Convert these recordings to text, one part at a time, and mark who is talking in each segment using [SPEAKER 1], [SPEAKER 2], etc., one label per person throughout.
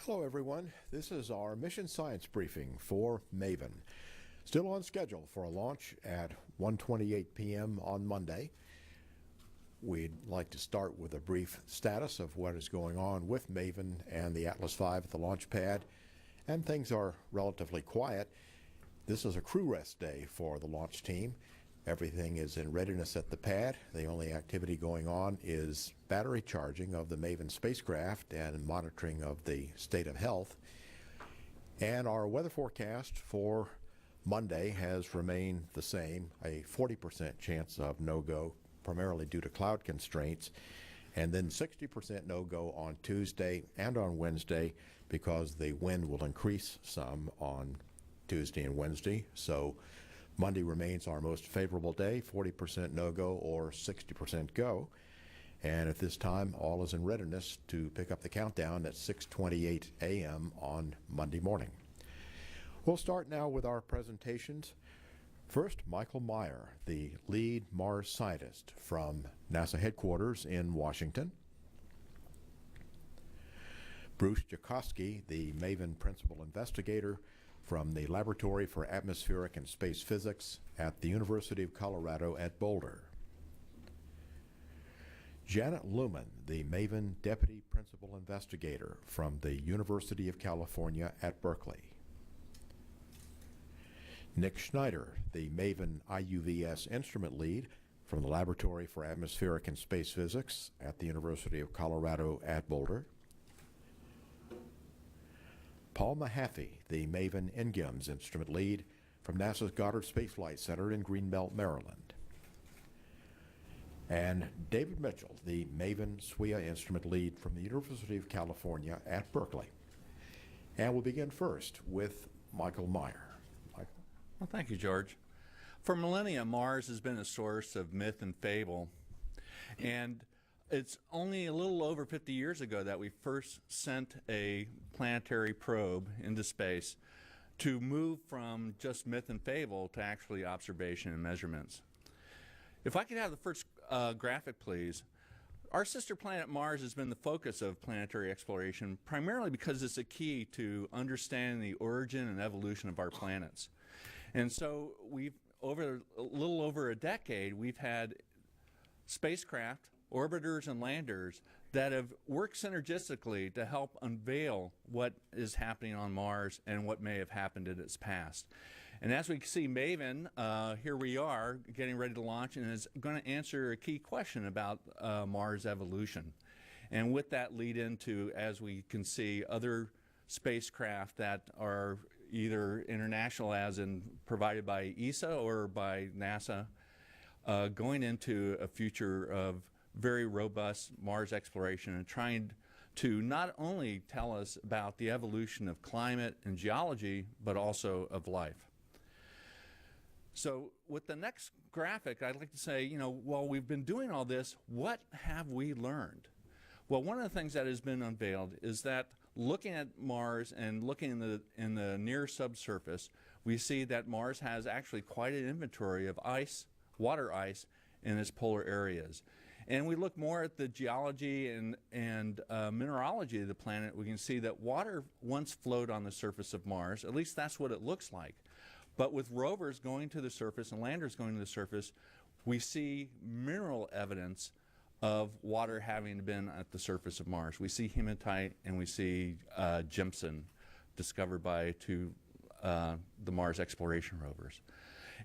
[SPEAKER 1] Hello everyone, this is our mission science briefing for Maven. Still on schedule for a launch at 1:28 p.m. on Monday. We'd like to start with a brief status of what is going on with Maven and the Atlas V at the launch pad, and things are relatively quiet. This is a crew rest day for the launch team. Everything is in readiness at the pad. The only activity going on is battery charging of the Maven spacecraft and monitoring of the state of health. And our weather forecast for Monday has remained the same, a 40% chance of no-go, primarily due to cloud constraints, and then 60% no-go on Tuesday and on Wednesday because the wind will increase some on Tuesday and Wednesday. So Monday remains our most favorable day, 40% no-go or 60% go. And at this time, all is in readiness to pick up the countdown at 6:28 a.m. on Monday morning. We'll start now with our presentations. First, Michael Meyer, the lead Mars scientist from NASA headquarters in Washington. Bruce Jakosky, the Maven principal investigator from the Laboratory for Atmospheric and Space Physics at the University of Colorado at Boulder. Janet Luman, the Maven deputy principal investigator from the University of California at Berkeley. Nick Schneider, the Maven IUVS instrument lead from the Laboratory for Atmospheric and Space Physics at the University of Colorado at Boulder. Paul Mahaffy, the Maven NGIMS instrument lead from NASA's Goddard Space Flight Center in Greenbelt, Maryland. And David Mitchell, the Maven SWIA instrument lead from the University of California at Berkeley. And we'll begin first with Michael Meyer. Michael.
[SPEAKER 2] Well, thank you, George. For millennia, Mars has been a source of myth and fable. And it's only a little over 50 years ago that we first sent a planetary probe into space to move from just myth and fable to actually observation and measurements. If I could have the first graphic, please. Our sister planet Mars has been the focus of planetary exploration primarily because it's a key to understanding the origin and evolution of our planets. And so over a little over a decade, we've had spacecraft, orbiters, and landers that have worked synergistically to help unveil what is happening on Mars and what may have happened in its past. And as we see Maven, here we are getting ready to launch, and is going to answer a key question about Mars evolution. And with that lead into, as we can see, other spacecraft that are either international, as in provided by ESA or by NASA, going into a future of very robust Mars exploration and trying to not only tell us about the evolution of climate and geology, but also of life. So with the next graphic, I'd like to say, while we've been doing all this, what have we learned? Well, one of the things that has been unveiled is that looking at Mars and looking in the near subsurface, we see that Mars has actually quite an inventory of ice, water ice, in its polar areas. And we look more at the geology and mineralogy of the planet, we can see that water once flowed on the surface of Mars. At least that's what it looks like. But with rovers going to the surface and landers going to the surface, we see mineral evidence of water having been at the surface of Mars. We see hematite and we see gypsum discovered by the Mars exploration rovers.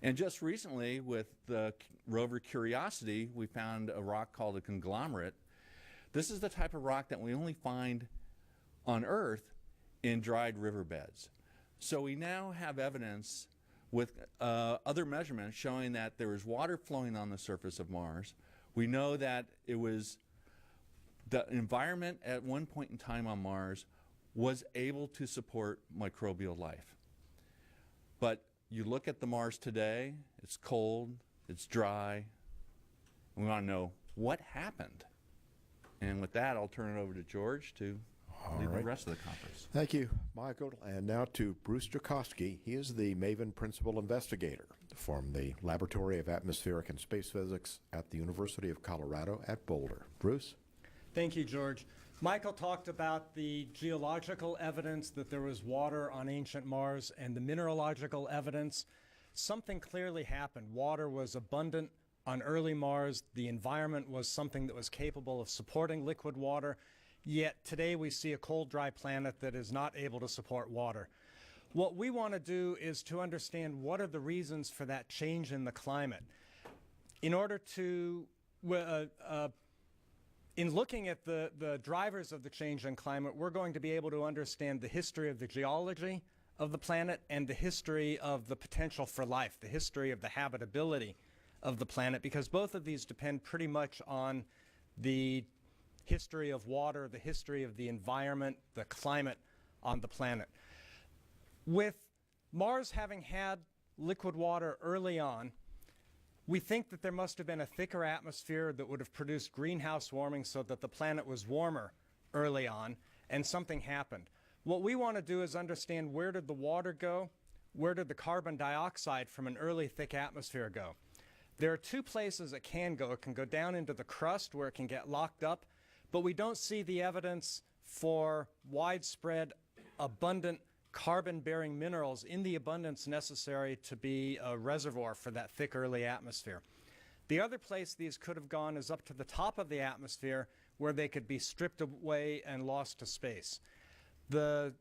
[SPEAKER 2] And just recently, with the rover Curiosity, we found a rock called a conglomerate. This is the type of rock that we only find on Earth in dried riverbeds. So we now have evidence with other measurements showing that there is water flowing on the surface of Mars. We know that it was the environment at one point in time on Mars was able to support microbial life. But you look at the Mars today, it's cold, it's dry. We want to know what happened. And with that, I'll turn it over to George to lead the rest of the conference.
[SPEAKER 1] Thank you, Michael. And now to Bruce Jakosky. He is the Maven principal investigator from the Laboratory of Atmospheric and Space Physics at the University of Colorado at Boulder. Bruce?
[SPEAKER 3] Thank you, George. Michael talked about the geological evidence that there was water on ancient Mars and the mineralogical evidence. Something clearly happened. Water was abundant on early Mars. The environment was something that was capable of supporting liquid water. Yet today we see a cold, dry planet that is not able to support water. What we want to do is to understand what are the reasons for that change in the climate. In order to in looking at the drivers of the change in climate, we're going to be able to understand the history of the geology of the planet and the history of the potential for life, the history of the habitability of the planet, because both of these depend pretty much on the history of water, the history of the environment, the climate on the planet. With Mars having had liquid water early on, we think that there must have been a thicker atmosphere that would have produced greenhouse warming so that the planet was warmer early on, and something happened. What we want to do is understand, where did the water go? Where did the carbon dioxide from an early thick atmosphere go? There are two places it can go. It can go down into the crust where it can get locked up, but we don't see the evidence for widespread, abundant carbon-bearing minerals in the abundance necessary to be a reservoir for that thick early atmosphere. The other place these could have gone is up to the top of the atmosphere, where they could be stripped away and lost to space. The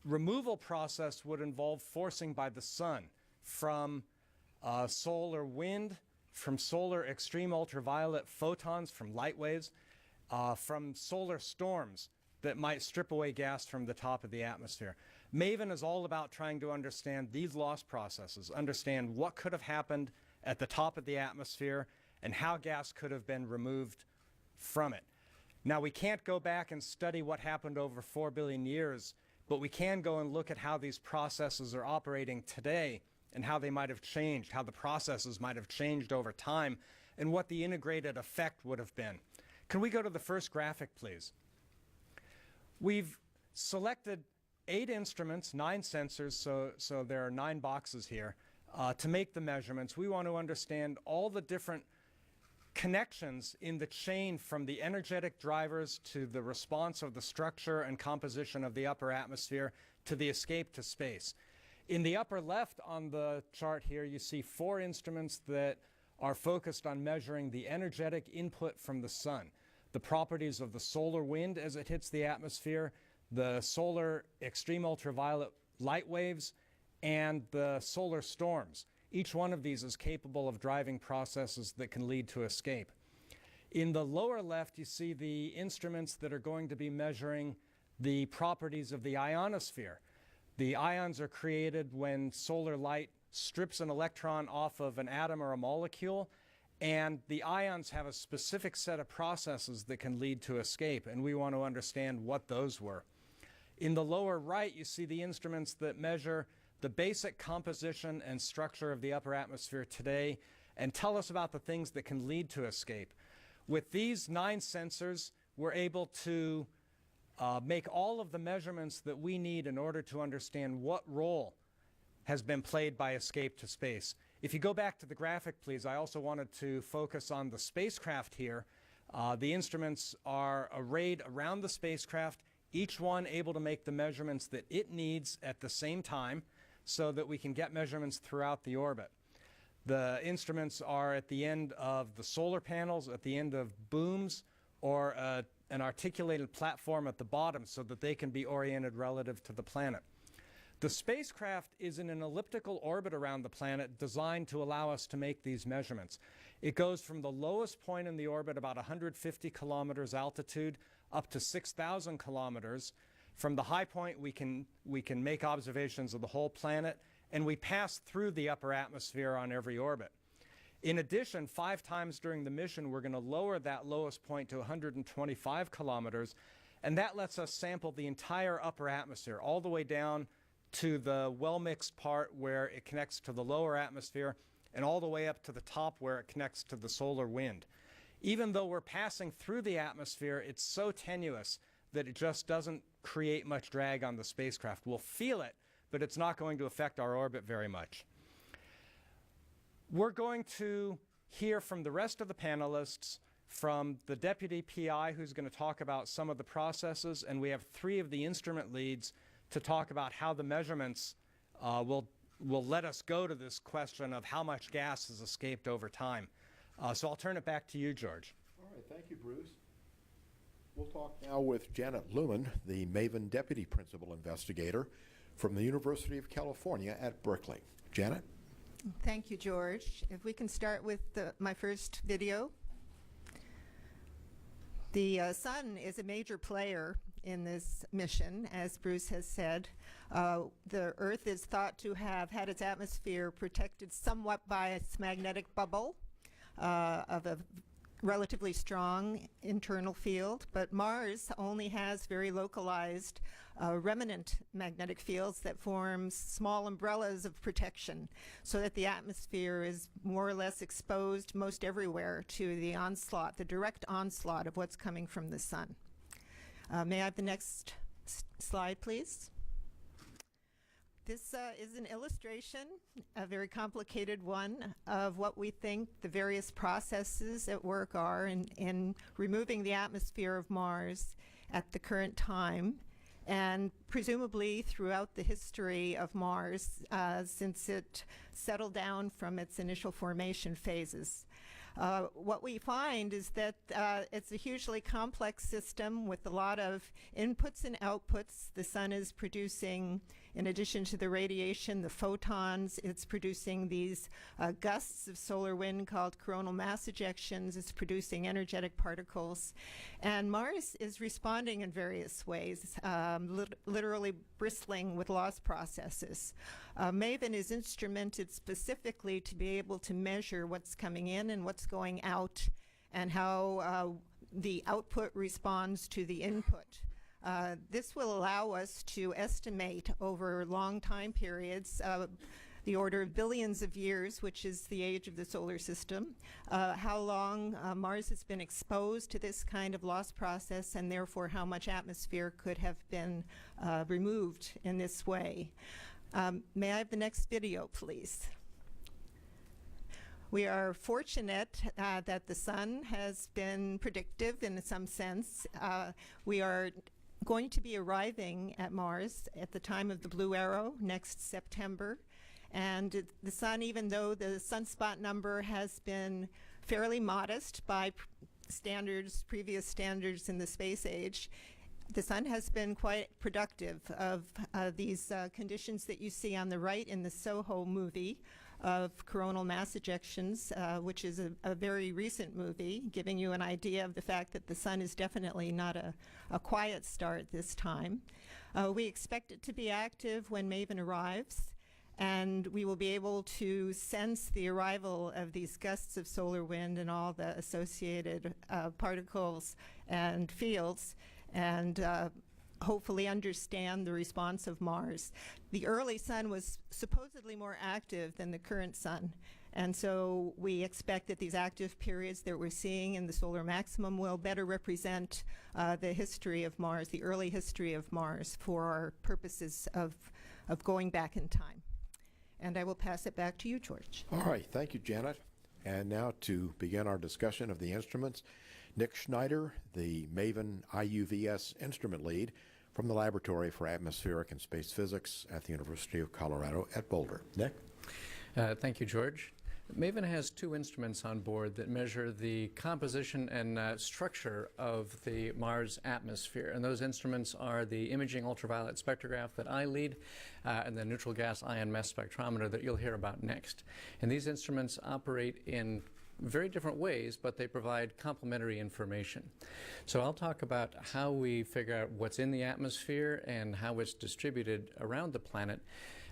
[SPEAKER 3] removal process would involve forcing by the sun from solar wind, from solar extreme ultraviolet photons, from light waves, from solar storms that might strip away gas from the top of the atmosphere. Maven is all about trying to understand these loss processes, understand what could have happened at the top of the atmosphere and how gas could have been removed from it. Now, we can't go back and study what happened over 4 billion years, but we can go and look at how these processes are operating today and how they might have changed, how the processes might have changed over time, and what the integrated effect would have been. Can we go to the first graphic, please? We've selected 8 instruments, 9 sensors, so there are 9 boxes here, to make the measurements. We want to understand all the different connections in the chain from the energetic drivers to the response of the structure and composition of the upper atmosphere to the escape to space. In the upper left on the chart here, you see 4 instruments that are focused on measuring the energetic input from the sun, the properties of the solar wind as it hits the atmosphere, the solar extreme ultraviolet light waves, and the solar storms. Each one of these is capable of driving processes that can lead to escape. In the lower left, you see the instruments that are going to be measuring the properties of the ionosphere. The ions are created when solar light strips an electron off of an atom or a molecule, and the ions have a specific set of processes that can lead to escape, and we want to understand what those were. In the lower right, you see the instruments that measure the basic composition and structure of the upper atmosphere today and tell us about the things that can lead to escape. With these 9 sensors, we're able to make all of the measurements that we need in order to understand what role has been played by escape to space. If you go back to the graphic, please, I also wanted to focus on the spacecraft here. The instruments are arrayed around the spacecraft, each one able to make the measurements that it needs at the same time so that we can get measurements throughout the orbit. The instruments are at the end of the solar panels, at the end of booms, or an articulated platform at the bottom so that they can be oriented relative to the planet. The spacecraft is in an elliptical orbit around the planet designed to allow us to make these measurements. It goes from the lowest point in the orbit, about 150 kilometers altitude, up to 6,000 kilometers. From the high point, we can make observations of the whole planet, and we pass through the upper atmosphere on every orbit. In addition, 5 times during the mission, we're going to lower that lowest point to 125 kilometers, and that lets us sample the entire upper atmosphere, all the way down to the well-mixed part where it connects to the lower atmosphere, and all the way up to the top where it connects to the solar wind. Even though we're passing through the atmosphere, it's so tenuous that it just doesn't create much drag on the spacecraft. We'll feel it, but it's not going to affect our orbit very much. We're going to hear from the rest of the panelists from the deputy PI, who's going to talk about some of the processes, and we have 3 of the instrument leads to talk about how the measurements will let us go to this question of how much gas has escaped over time. So I'll turn it back to you, George.
[SPEAKER 1] All right, thank you, Bruce. We'll talk now with Janet Lumen, the Maven Deputy Principal Investigator from the University of California at Berkeley. Janet?
[SPEAKER 4] Thank you, George. If we can start with my first video. The sun is a major player in this mission, as Bruce has said. The Earth is thought to have had its atmosphere protected somewhat by its magnetic bubble of a relatively strong internal field, but Mars only has very localized remnant magnetic fields that form small umbrellas of protection, so that the atmosphere is more or less exposed most everywhere to the onslaught, the direct onslaught of what's coming from the sun. May I have the next slide, please? This is an illustration, a very complicated one, of what we think the various processes at work are in removing the atmosphere of Mars at the current time, and presumably throughout the history of Mars since it settled down from its initial formation phases. What we find is that it's a hugely complex system with a lot of inputs and outputs. The sun is producing, in addition to the radiation, the photons. It's producing these gusts of solar wind called coronal mass ejections. It's producing energetic particles. And Mars is responding in various ways, literally bristling with loss processes. Maven is instrumented specifically to be able to measure what's coming in and what's going out, and how the output responds to the input. This will allow us to estimate over long time periods, the order of billions of years, which is the age of the solar system, how long Mars has been exposed to this kind of loss process, and therefore how much atmosphere could have been removed in this way. May I have the next video, please? We are fortunate that the sun has been predictive in some sense. We are going to be arriving at Mars at the time of the blue arrow next September. And the sun, even though the sunspot number has been fairly modest by previous standards in the space age, the sun has been quite productive of these conditions that you see on the right in the Soho movie of coronal mass ejections, which is a very recent movie, giving you an idea of the fact that the sun is definitely not a quiet start this time. We expect it to be active when Maven arrives, and we will be able to sense the arrival of these gusts of solar wind and all the associated particles and fields, and hopefully understand the response of Mars. The early sun was supposedly more active than the current sun, and so we expect that these active periods that we're seeing in the solar maximum will better represent the history of Mars, the early history of Mars, for our purposes of going back in time. And I will pass it back to you, George.
[SPEAKER 1] All right, thank you, Janet. And now to begin our discussion of the instruments, Nick Schneider, the Maven IUVS instrument lead from the Laboratory for Atmospheric and Space Physics at the University of Colorado at Boulder. Nick?
[SPEAKER 5] Thank you, George. Maven has 2 instruments on board that measure the composition and structure of the Mars atmosphere. And those instruments are the imaging ultraviolet spectrograph that I lead and the neutral gas ion mass spectrometer that you'll hear about next. And these instruments operate in very different ways, but they provide complementary information. So I'll talk about how we figure out what's in the atmosphere and how it's distributed around the planet,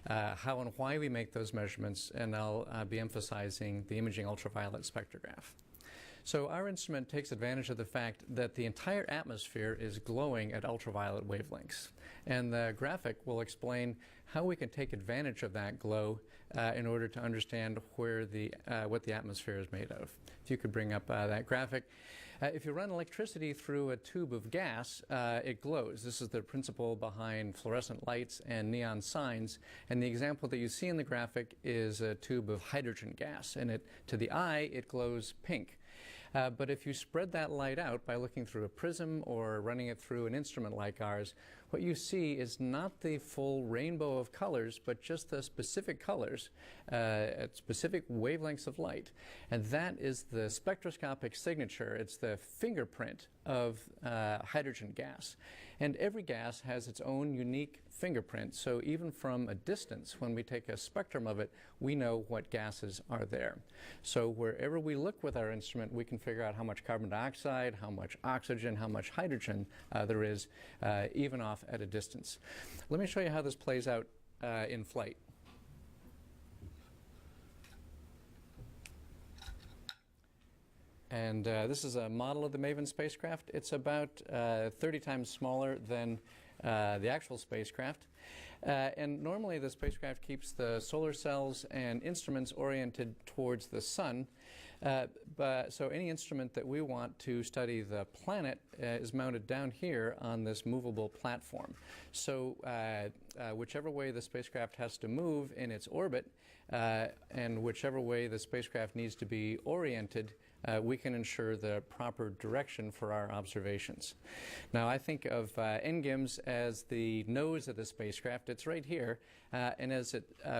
[SPEAKER 5] how and why we make those measurements, and I'll be emphasizing the imaging ultraviolet spectrograph. So our instrument takes advantage of the fact that the entire atmosphere is glowing at ultraviolet wavelengths. And the graphic will explain how we can take advantage of that glow in order to understand where what the atmosphere is made of. If you could bring up that graphic. If you run electricity through a tube of gas, it glows. This is the principle behind fluorescent lights and neon signs. And the example that you see in the graphic is a tube of hydrogen gas. And to the eye, it glows pink. But if you spread that light out by looking through a prism or running it through an instrument like ours, what you see is not the full rainbow of colors, but just the specific colors at specific wavelengths of light. And that is the spectroscopic signature. It's the fingerprint of hydrogen gas. And every gas has its own unique fingerprint, so even from a distance, when we take a spectrum of it, we know what gases are there. So wherever we look with our instrument, we can figure out how much carbon dioxide, how much oxygen, how much hydrogen there is, even off at a distance. Let me show you how this plays out in flight. And this is a model of the Maven spacecraft. It's about 30 times smaller than the actual spacecraft. And normally the spacecraft keeps the solar cells and instruments oriented towards the sun. So any instrument that we want to study the planet is mounted down here on this movable platform. So whichever way the spacecraft has to move in its orbit, and whichever way the spacecraft needs to be oriented, we can ensure the proper direction for our observations. Now, I think of NGIMS as the nose of the spacecraft. It's right here, and as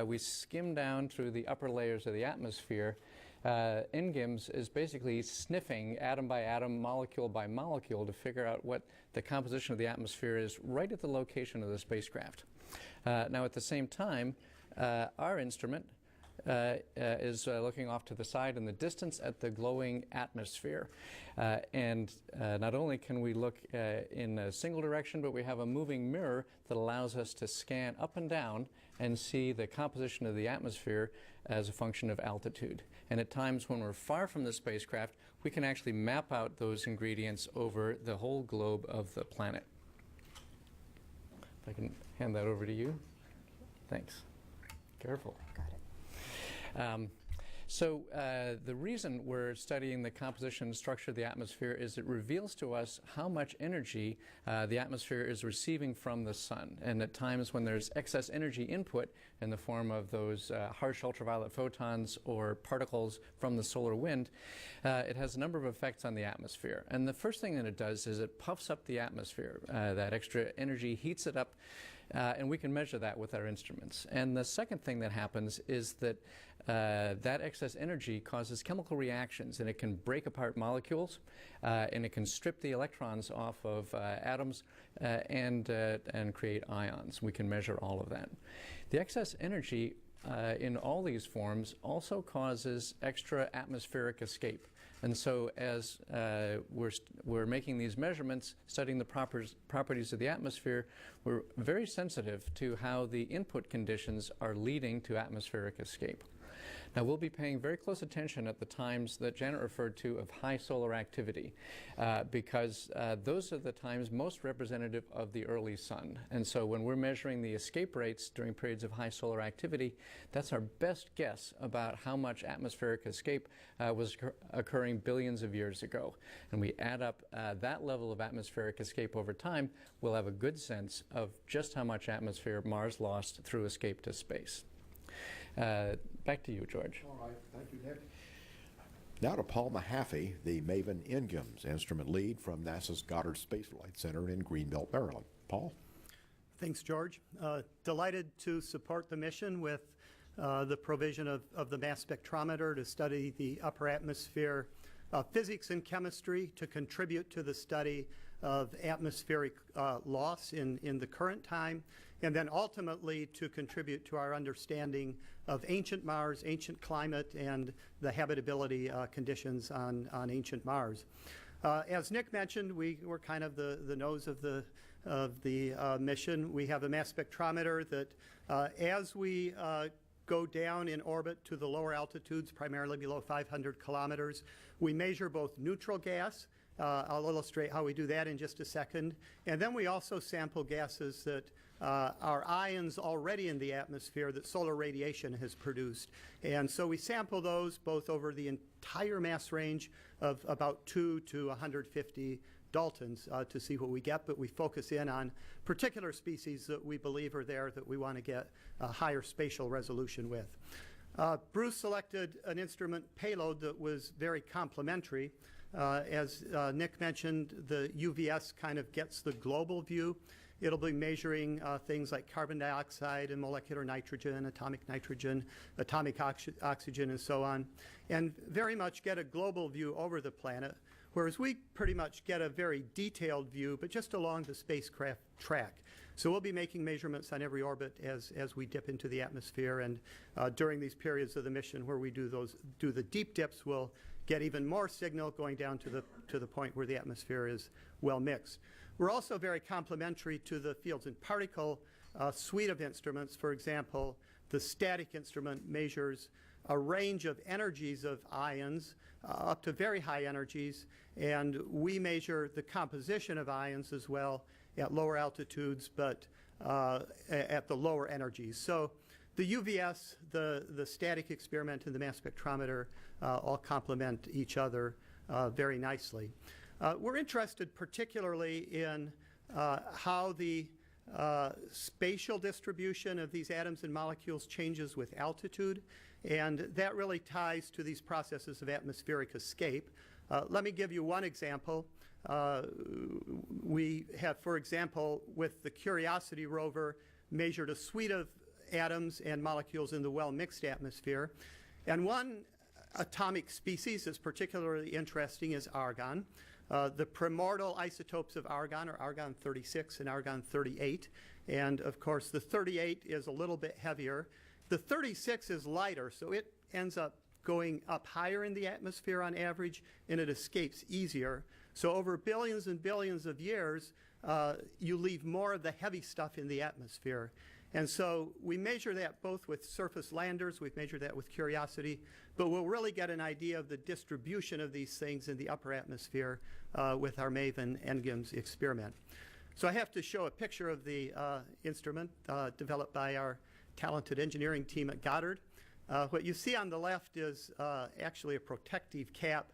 [SPEAKER 5] we skim down through the upper layers of the atmosphere, NGIMS is basically sniffing atom by atom, molecule by molecule to figure out what the composition of the atmosphere is right at the location of the spacecraft. Now, at the same time, our instrument is looking off to the side in the distance at the glowing atmosphere. And not only can we look in a single direction, but we have a moving mirror that allows us to scan up and down and see the composition of the atmosphere as a function of altitude. And at times when we're far from the spacecraft, we can actually map out those ingredients over the whole globe of the planet. If I can hand that over to you. Thanks. Careful.
[SPEAKER 4] Got it.
[SPEAKER 5] So the reason we're studying the composition and structure of the atmosphere is it reveals to us how much energy the atmosphere is receiving from the sun. And at times when there's excess energy input in the form of those harsh ultraviolet photons or particles from the solar wind, it has a number of effects on the atmosphere. And the first thing that it does is it puffs up the atmosphere. That extra energy heats it up, and we can measure that with our instruments. And the second thing that happens is that that excess energy causes chemical reactions, and it can break apart molecules, and it can strip the electrons off of atoms and create ions. We can measure all of that. The excess energy in all these forms also causes extra atmospheric escape. And so as we're making these measurements, studying the properties of the atmosphere, we're very sensitive to how the input conditions are leading to atmospheric escape. Now, we'll be paying very close attention at the times that Janet referred to of high solar activity, because those are the times most representative of the early sun. And so when we're measuring the escape rates during periods of high solar activity, that's our best guess about how much atmospheric escape was occurring billions of years ago. And we add up that level of atmospheric escape over time, we'll have a good sense of just how much atmosphere Mars lost through escape to space. Back to you, George.
[SPEAKER 1] All right, thank you, Nick. Now to Paul Mahaffy, the Maven NGIMS instrument lead from NASA's Goddard Space Flight Center in Greenbelt, Maryland. Paul?
[SPEAKER 6] Thanks, George. Delighted to support the mission with the provision of the mass spectrometer to study the upper atmosphere, physics and chemistry to contribute to the study of atmospheric loss in the current time, and then ultimately to contribute to our understanding of ancient Mars, ancient climate, and the habitability conditions on ancient Mars. As Nick mentioned, we're kind of the nose of the mission. We have a mass spectrometer that as we go down in orbit to the lower altitudes, primarily below 500 kilometers, we measure both neutral gas. I'll illustrate how we do that in just a second. And then we also sample gases that are ions already in the atmosphere that solar radiation has produced. And so we sample those both over the entire mass range of about 2 to 150 Daltons to see what we get, but we focus in on particular species that we believe are there that we want to get a higher spatial resolution with. Bruce selected an instrument payload that was very complementary. As Nick mentioned, the UVS kind of gets the global view. It'll be measuring things like carbon dioxide and molecular nitrogen, atomic oxygen, and so on, and very much get a global view over the planet, whereas we pretty much get a very detailed view, but just along the spacecraft track. So we'll be making measurements on every orbit as we dip into the atmosphere, and during these periods of the mission where we do the deep dips, we'll get even more signal going down to the point where the atmosphere is well mixed. We're also very complementary to the fields and particle suite of instruments. For example, the static instrument measures a range of energies of ions up to very high energies, and we measure the composition of ions as well at lower altitudes, but at the lower energies. So the UVS, the static experiment, and the mass spectrometer all complement each other very nicely. We're interested particularly in how the spatial distribution of these atoms and molecules changes with altitude, and that really ties to these processes of atmospheric escape. Let me give you one example. We have, for example, with the Curiosity rover, measured a suite of atoms and molecules in the well-mixed atmosphere. And one atomic species that's particularly interesting is argon. The primordial isotopes of argon are argon-36 and argon-38. And of course, the 38 is a little bit heavier. The 36 is lighter, so it ends up going up higher in the atmosphere on average, and it escapes easier. So over billions and billions of years, you leave more of the heavy stuff in the atmosphere. And so we measure that both with surface landers, we've measured that with Curiosity, but we'll really get an idea of the distribution of these things in the upper atmosphere with our Maven NGIMS experiment. So I have to show a picture of the instrument developed by our talented engineering team at Goddard. What you see on the left is actually a protective cap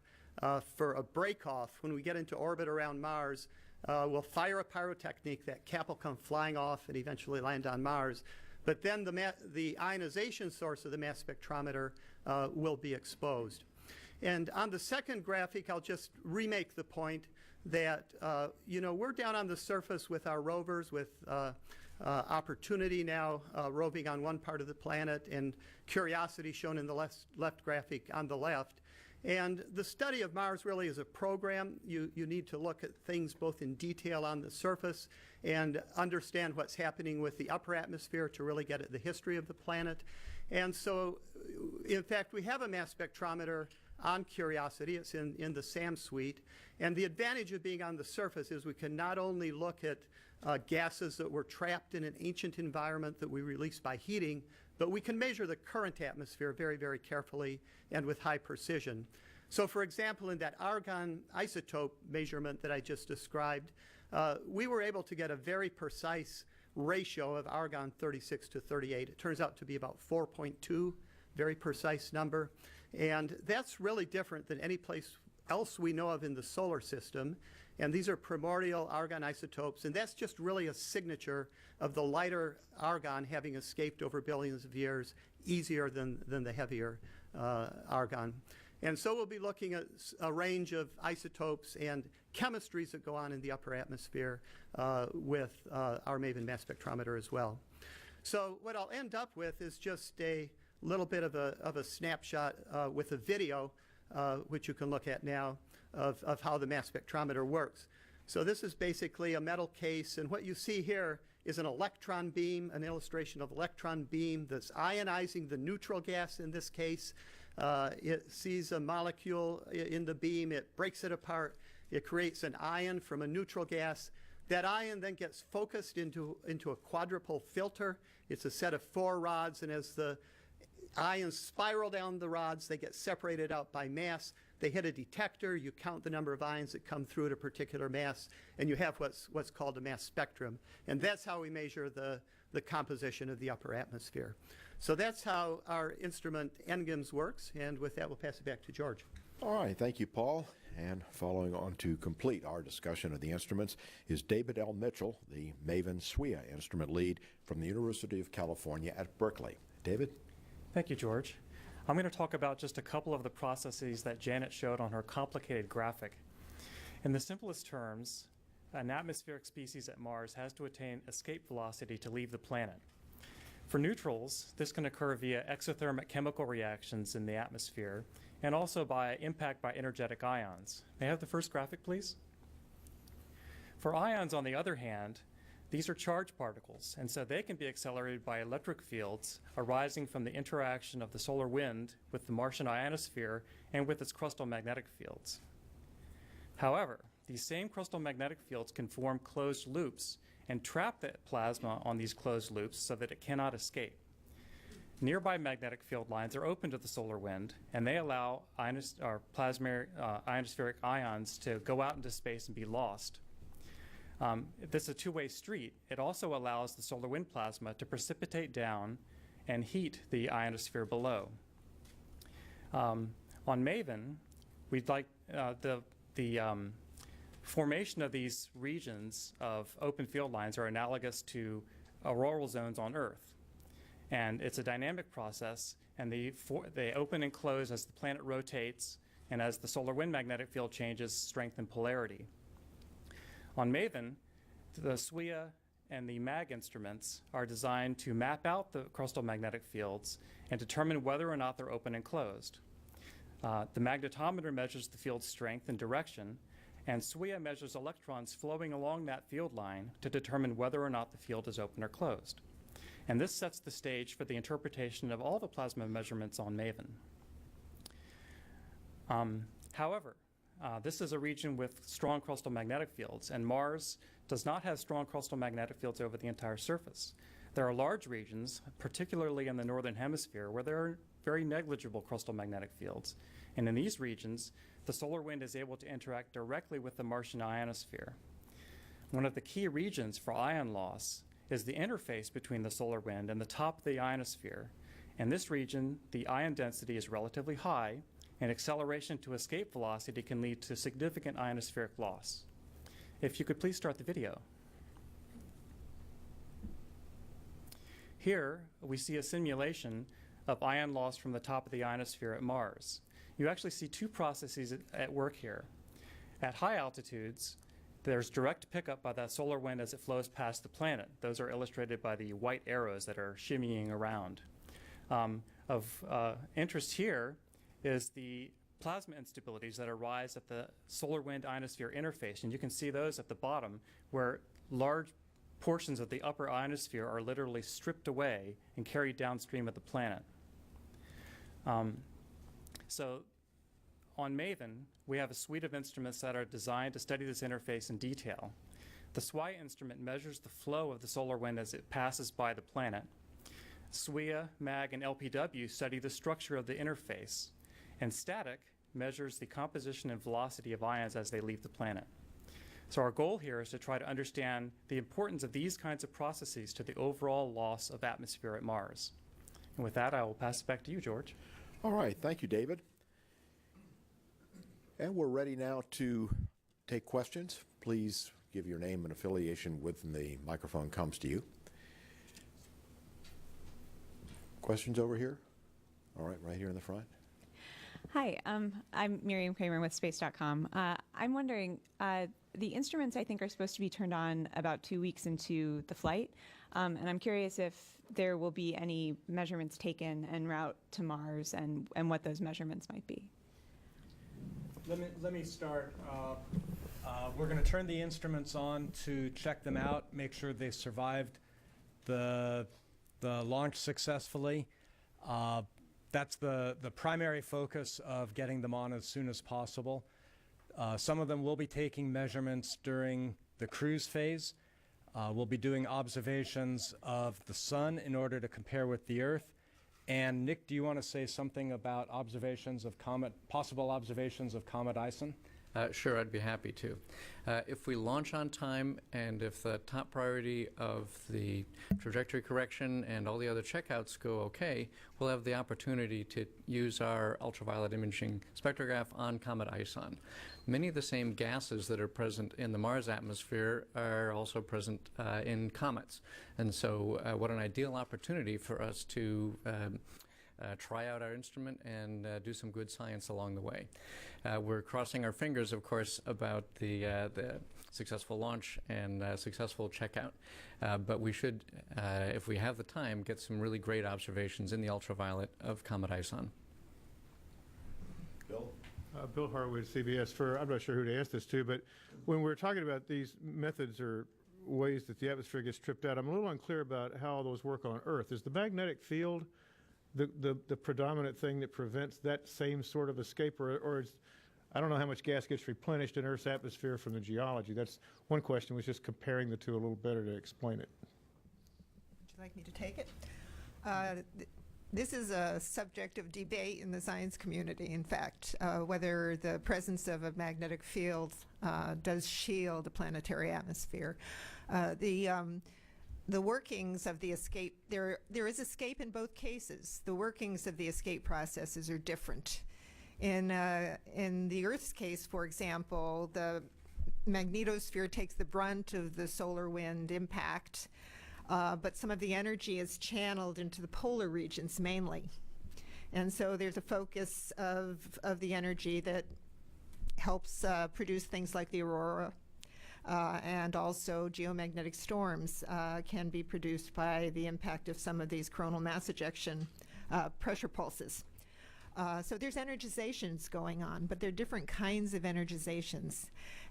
[SPEAKER 6] for a break-off. When we get into orbit around Mars, we'll fire a pyrotechnic, that cap will come flying off and eventually land on Mars. But then the ionization source of the mass spectrometer will be exposed. And on the second graphic, I'll just remake the point that, we're down on the surface with our rovers, with Opportunity now roving on one part of the planet, and Curiosity shown in the left graphic on the left. And the study of Mars really is a program. You need to look at things both in detail on the surface and understand what's happening with the upper atmosphere to really get at the history of the planet. And so, in fact, we have a mass spectrometer on Curiosity. It's in the SAM suite. And the advantage of being on the surface is we can not only look at gases that were trapped in an ancient environment that we release by heating, but we can measure the current atmosphere very, very carefully and with high precision. So for example, in that argon isotope measurement that I just described, we were able to get a very precise ratio of argon-36 to 38. It turns out to be about 4.2, very precise number. And that's really different than any place else we know of in the solar system. And these are primordial argon isotopes, and that's just really a signature of the lighter argon having escaped over billions of years easier than the heavier argon. And so we'll be looking at a range of isotopes and chemistries that go on in the upper atmosphere with our Maven mass spectrometer as well. So what I'll end up with is just a little bit of a snapshot with a video, which you can look at now, of how the mass spectrometer works. So this is basically a metal case, and what you see here is an electron beam, an illustration of electron beam that's ionizing the neutral gas in this case. It sees a molecule in the beam, it breaks it apart, it creates an ion from a neutral gas. That ion then gets focused into a quadrupole filter. It's a set of 4 rods, and as the ions spiral down the rods, they get separated out by mass. They hit a detector, you count the number of ions that come through at a particular mass, and you have what's called a mass spectrum. And that's how we measure the composition of the upper atmosphere. So that's how our instrument NGIMS works, and with that, we'll pass it back to George.
[SPEAKER 1] All right, thank you, Paul. And following on to complete our discussion of the instruments is David L. Mitchell, the Maven SWIA instrument lead from the University of California at Berkeley. David?
[SPEAKER 3] Thank you, George.
[SPEAKER 7] I'm going to talk about just a couple of the processes that Janet showed on her complicated graphic. In the simplest terms, an atmospheric species at Mars has to attain escape velocity to leave the planet. For neutrals, this can occur via exothermic chemical reactions in the atmosphere and also by impact by energetic ions. May I have the first graphic, please? For ions, on the other hand, these are charged particles, and so they can be accelerated by electric fields arising from the interaction of the solar wind with the Martian ionosphere and with its crustal magnetic fields. However, these same crustal magnetic fields can form closed loops and trap the plasma on these closed loops so that it cannot escape. Nearby magnetic field lines are open to the solar wind, and they allow ionospheric ions to go out into space and be lost. This is a two-way street. It also allows the solar wind plasma to precipitate down and heat the ionosphere below. On Maven, we'd like the formation of these regions of open field lines are analogous to auroral zones on Earth. And it's a dynamic process, and they open and close as the planet rotates and as the solar wind magnetic field changes strength and polarity. On Maven, the SWIA and the MAG instruments are designed to map out the crustal magnetic fields and determine whether or not they're open and closed. The magnetometer measures the field's strength and direction, and SWIA measures electrons flowing along that field line to determine whether or not the field is open or closed. And this sets the stage for the interpretation of all the plasma measurements on Maven. However, this is a region with strong crustal magnetic fields, and Mars does not have strong crustal magnetic fields over the entire surface. There are large regions, particularly in the northern hemisphere, where there are very negligible crustal magnetic fields. And in these regions, the solar wind is able to interact directly with the Martian ionosphere. One of the key regions for ion loss is the interface between the solar wind and the top of the ionosphere. In this region, the ion density is relatively high, and acceleration to escape velocity can lead to significant ionospheric loss. If you could please start the video. Here, we see a simulation of ion loss from the top of the ionosphere at Mars. You actually see two processes at work here. At high altitudes, there's direct pickup by that solar wind as it flows past the planet. Those are illustrated by the white arrows that are shimmying around. Of interest here is the plasma instabilities that arise at the solar wind ionosphere interface. And you can see those at the bottom, where large portions of the upper ionosphere are literally stripped away and carried downstream of the planet. So on Maven, we have a suite of instruments that are designed to study this interface in detail. The SWIA instrument measures the flow of the solar wind as it passes by the planet. SWIA, MAG, and LPW study the structure of the interface. And STATIC measures the composition and velocity of ions as they leave the planet. So our goal here is to try to understand the importance of these kinds of processes to the overall loss of atmosphere at Mars. And with that, I will pass it back to you, George.
[SPEAKER 1] All right, thank you, David. And we're ready now to take questions. Please give your name and affiliation when the microphone comes to you. Questions over here? All right, right here in the front.
[SPEAKER 8] Hi, I'm Miriam Kramer with Space.com. I'm wondering, the instruments I think are supposed to be turned on about 2 weeks into the flight, and I'm curious if there will be any measurements taken en route to Mars and what those measurements might be.
[SPEAKER 3] Let me start. We're going to turn the instruments on to check them out, make sure they survived the launch successfully. That's the primary focus of getting them on as soon as possible. Some of them will be taking measurements during the cruise phase. We'll be doing observations of the sun in order to compare with the Earth. And Nick, do you want to say something about observations of possible observations of Comet Ison?
[SPEAKER 5] Sure, I'd be happy to. If we launch on time and if the top priority of the trajectory correction and all the other checkouts go okay, we'll have the opportunity to use our ultraviolet imaging spectrograph on Comet Ison. Many of the same gases that are present in the Mars atmosphere are also present in comets. And so what an ideal opportunity for us to try out our instrument and do some good science along the way. We're crossing our fingers, of course, about the successful launch and successful checkout. But we should, if we have the time, get some really great observations in the ultraviolet of Comet Ison.
[SPEAKER 1] Bill?
[SPEAKER 9] Bill Harwood, CBS. I'm not sure who to ask this to, but when we're talking about these methods or ways that the atmosphere gets tripped out, I'm a little unclear about how those work on Earth. Is the magnetic field the predominant thing that prevents that same sort of escape, or is, I don't know how much gas gets replenished in Earth's atmosphere from the geology. That's one question, was just comparing the two a little better to explain it.
[SPEAKER 4] Would you like me to take it? This is a subject of debate in the science community, in fact, whether the presence of a magnetic field does shield the planetary atmosphere. The workings of the escape, there is escape in both cases. The workings of the escape processes are different. In the Earth's case, for example, the magnetosphere takes the brunt of the solar wind impact, but some of the energy is channeled into the polar regions mainly. And so there's a focus of the energy that helps produce things like the aurora, and also geomagnetic storms can be produced by the impact of some of these coronal mass ejection pressure pulses. So there's energizations going on, but there are different kinds of energizations.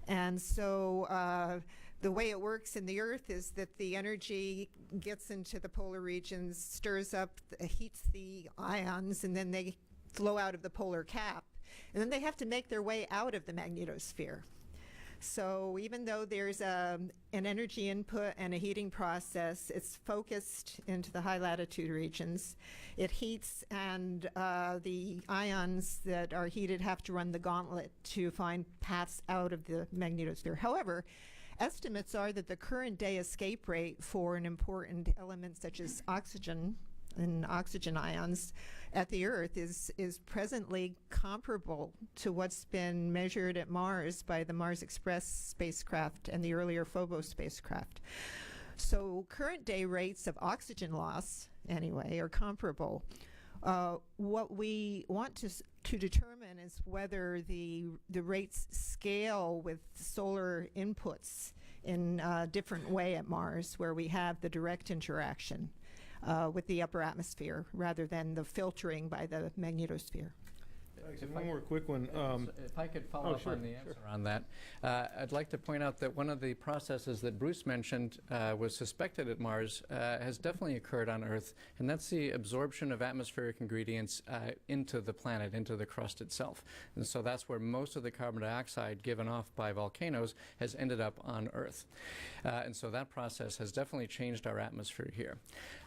[SPEAKER 4] And so the way it works in the Earth is that the energy gets into the polar regions, stirs up, heats the ions, and then they flow out of the polar cap. And then they have to make their way out of the magnetosphere. So even though there's an energy input and a heating process, it's focused into the high latitude regions. It heats, and the ions that are heated have to run the gauntlet to find paths out of the magnetosphere. However, estimates are that the current day escape rate for an important element such as oxygen and oxygen ions at the Earth is presently comparable to what's been measured at Mars by the Mars Express spacecraft and the earlier Phobos spacecraft. So current day rates of oxygen loss, anyway, are comparable. What we want to determine is whether the rates scale with solar inputs in a different way at Mars, where we have the direct interaction with the upper atmosphere rather than the filtering by the magnetosphere.
[SPEAKER 9] One more quick one.
[SPEAKER 5] If I could follow up on the answer on that, I'd like to point out that one of the processes that Bruce mentioned was suspected at Mars has definitely occurred on Earth, and that's the absorption of atmospheric ingredients into the planet, into the crust itself. And so that's where most of the carbon dioxide given off by volcanoes has ended up on Earth. And so that process has definitely changed our atmosphere here.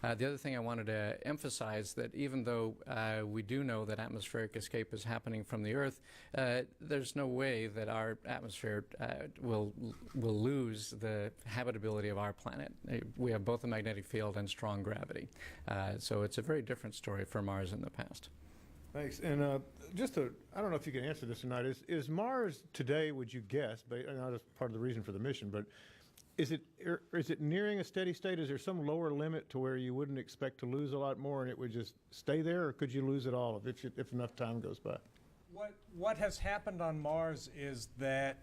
[SPEAKER 5] The other thing I wanted to emphasize, that even though we do know that atmospheric escape is happening from the Earth, there's no way that our atmosphere will lose the habitability of our planet. We have both a magnetic field and strong gravity. So it's a very different story for Mars in the past.
[SPEAKER 9] Thanks. And I don't know if you can answer this or not, is Mars today, would you guess, but I know that's part of the reason for the mission, but is it nearing a steady state? Is there some lower limit to where you wouldn't expect to lose a lot more and it would just stay there, or could you lose it all if enough time goes by?
[SPEAKER 3] What has happened on Mars is that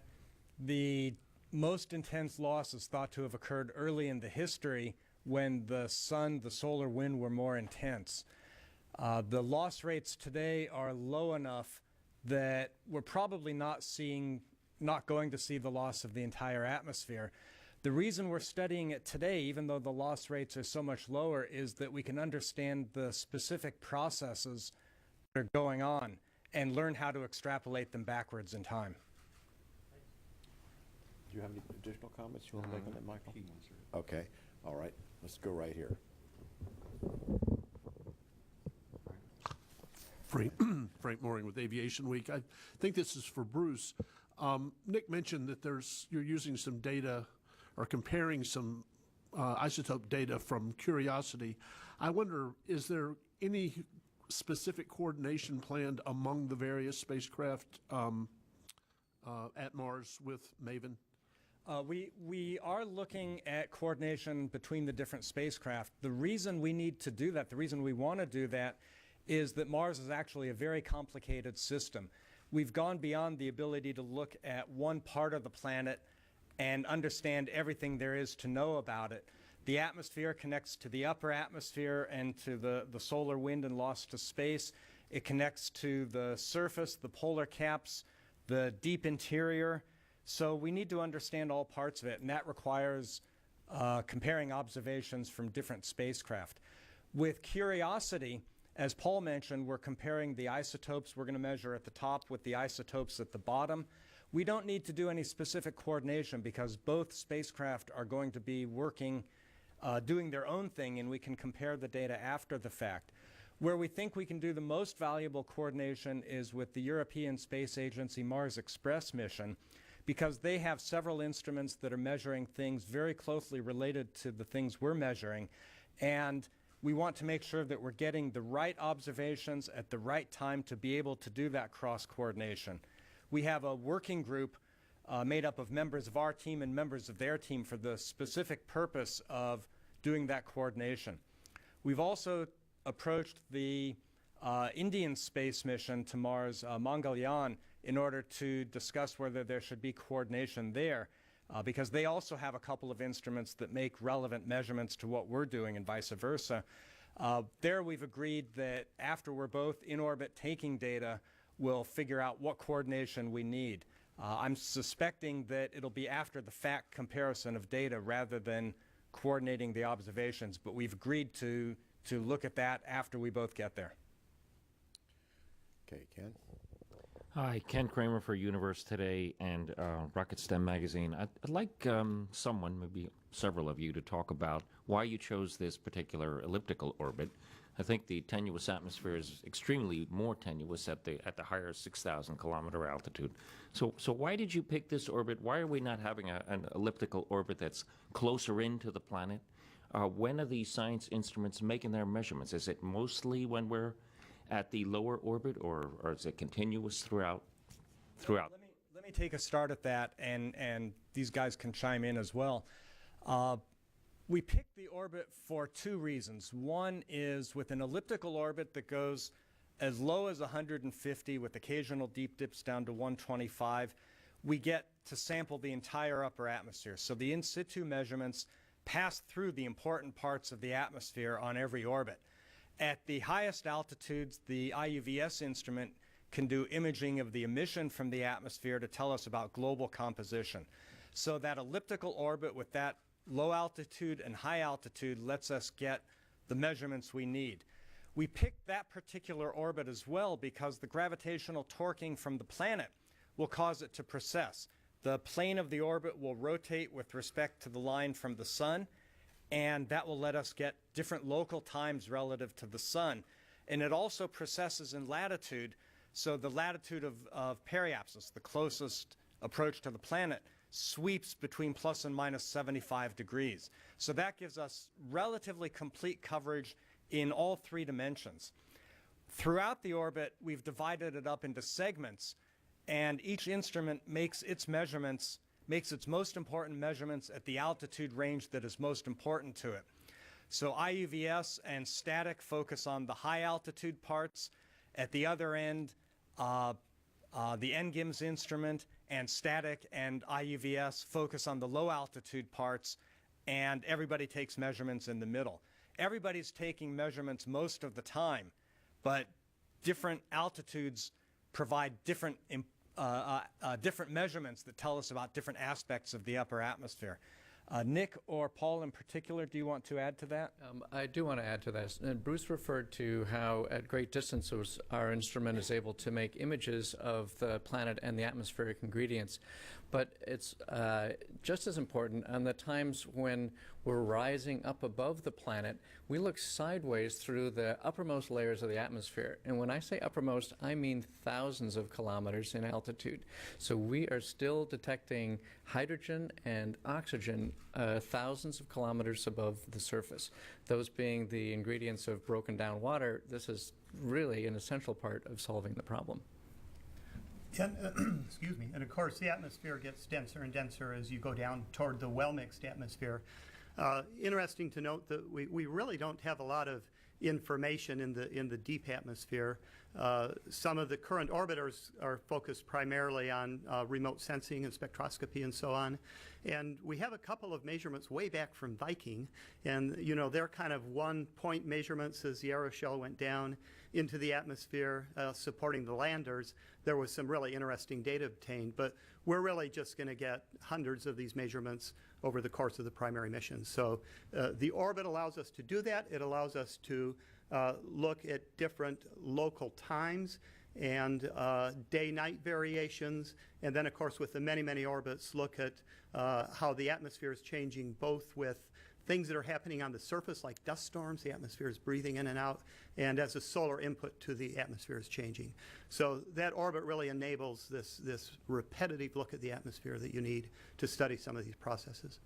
[SPEAKER 3] the most intense loss is thought to have occurred early in the history when the sun, the solar wind were more intense. The loss rates today are low enough that we're probably not going to see the loss of the entire atmosphere. The reason we're studying it today, even though the loss rates are so much lower, is that we can understand the specific processes that are going on and learn how to extrapolate them backwards in time.
[SPEAKER 1] Do you have any additional comments you want to make on that, Michael? Okay. All right. Let's go right here.
[SPEAKER 10] Frank Mooring with Aviation Week. I think this is for Bruce. Nick mentioned that you're using some data or comparing some isotope data from Curiosity. I wonder, is there any specific coordination planned among the various spacecraft at Mars with Maven?
[SPEAKER 3] We are looking at coordination between the different spacecraft. The reason we need to do that, the reason we want to do that, is that Mars is actually a very complicated system. We've gone beyond the ability to look at one part of the planet and understand everything there is to know about it. The atmosphere connects to the upper atmosphere and to the solar wind and lost to space. It connects to the surface, the polar caps, the deep interior. So we need to understand all parts of it, and that requires comparing observations from different spacecraft. With Curiosity, as Paul mentioned, we're comparing the isotopes we're going to measure at the top with the isotopes at the bottom. We don't need to do any specific coordination because both spacecraft are going to be working, doing their own thing, and we can compare the data after the fact. Where we think we can do the most valuable coordination is with the European Space Agency Mars Express mission, because they have several instruments that are measuring things very closely related to the things we're measuring, and we want to make sure that we're getting the right observations at the right time to be able to do that cross-coordination. We have a working group made up of members of our team and members of their team for the specific purpose of doing that coordination. We've also approached the Indian space mission to Mars, Mangalyaan, in order to discuss whether there should be coordination there, because they also have a couple of instruments that make relevant measurements to what we're doing and vice versa. There we've agreed that after we're both in orbit taking data, we'll figure out what coordination we need. I'm suspecting that it'll be after the fact comparison of data rather than coordinating the observations, but we've agreed to look at that after we both get there.
[SPEAKER 1] Okay, Ken?
[SPEAKER 11] Hi, Ken Kramer for Universe Today and Rocket STEM Magazine. I'd like someone, maybe several of you, to talk about why you chose this particular elliptical orbit. I think the tenuous atmosphere is extremely more tenuous at the higher 6,000 kilometer altitude. So why did you pick this orbit? Why are we not having an elliptical orbit that's closer into the planet? When are these science instruments making their measurements? Is it mostly when we're at the lower orbit, or is it continuous throughout?
[SPEAKER 3] Let me take a start at that, and these guys can chime in as well. We picked the orbit for two reasons. One is with an elliptical orbit that goes as low as 150 with occasional deep dips down to 125, we get to sample the entire upper atmosphere. So the in situ measurements pass through the important parts of the atmosphere on every orbit. At the highest altitudes, the IUVS instrument can do imaging of the emission from the atmosphere to tell us about global composition. So that elliptical orbit with that low altitude and high altitude lets us get the measurements we need. We picked that particular orbit as well because the gravitational torquing from the planet will cause it to precess. The plane of the orbit will rotate with respect to the line from the sun, and that will let us get different local times relative to the sun. And it also precesses in latitude, so the latitude of periapsis, the closest approach to the planet, sweeps between plus and minus 75 degrees. So that gives us relatively complete coverage in all three dimensions. Throughout the orbit, we've divided it up into segments, and each instrument makes its measurements, makes its most important measurements at the altitude range that is most important to it. So IUVS and static focus on the high altitude parts. At the other end, the NGIMS instrument and static and IUVS focus on the low altitude parts, and everybody takes measurements in the middle. Everybody's taking measurements most of the time, but different altitudes provide different measurements that tell us about different aspects of the upper atmosphere. Nick or Paul in particular, do you want to add to that?
[SPEAKER 5] I do want to add to that. And Bruce referred to how at great distances our instrument is able to make images of the planet and the atmospheric ingredients. But it's just as important on the times when we're rising up above the planet, we look sideways through the uppermost layers of the atmosphere. And when I say uppermost, I mean thousands of kilometers in altitude. So we are still detecting hydrogen and oxygen thousands of kilometers above the surface. Those being the ingredients of broken down water, this is really an essential part of solving the problem.
[SPEAKER 6] And, excuse me. And of course, the atmosphere gets denser and denser as you go down toward the well-mixed atmosphere. Interesting to note that we really don't have a lot of information in the deep atmosphere. Some of the current orbiters are focused primarily on remote sensing and spectroscopy and so on. And we have a couple of measurements way back from Viking, and they're kind of one-point measurements as the aeroshell went down into the atmosphere, supporting the landers. There was some really interesting data obtained, but we're really just going to get hundreds of these measurements over the course of the primary mission. So the orbit allows us to do that. It allows us to look at different local times and day-night variations, and then of course with the many orbits look at how the atmosphere is changing, both with things that are happening on the surface like dust storms, the atmosphere is breathing in and out, and as the solar input to the atmosphere is changing. So that orbit really enables this repetitive look at the atmosphere that you need to study some of these processes.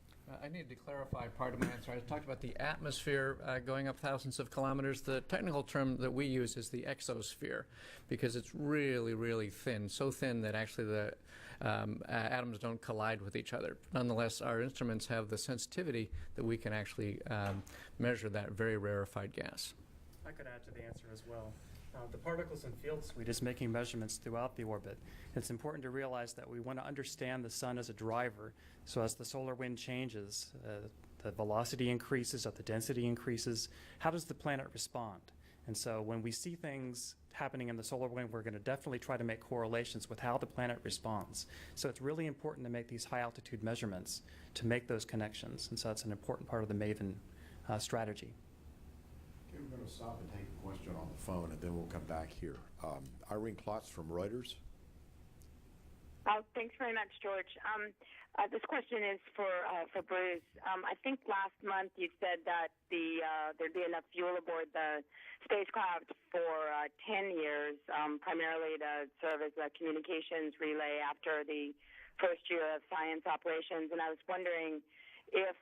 [SPEAKER 5] I need to clarify part of my answer. I talked about the atmosphere going up thousands of kilometers. The technical term that we use is the exosphere, because it's really thin, so thin that actually the atoms don't collide with each other. Nonetheless, our instruments have the sensitivity that we can actually measure that very rarefied gas.
[SPEAKER 7] I could add to the answer as well. The Particles and Field Suite is making measurements throughout the orbit. It's important to realize that we want to understand the sun as a driver. So as the solar wind changes, the velocity increases, the density increases, how does the planet respond? And so when we see things happening in the solar wind, we're going to definitely try to make correlations with how the planet responds. So it's really important to make these high altitude measurements to make those connections. And so that's an important part of the Maven strategy.
[SPEAKER 1] Okay, we're going to stop and take a question on the phone, and then we'll come back here. Irene Klotz from Reuters.
[SPEAKER 12] Thanks very much, George. This question is for Bruce. I think last month you said that there'd be enough fuel aboard the spacecraft for 10 years, primarily to serve as a communications relay after the first year of science operations. And I was wondering if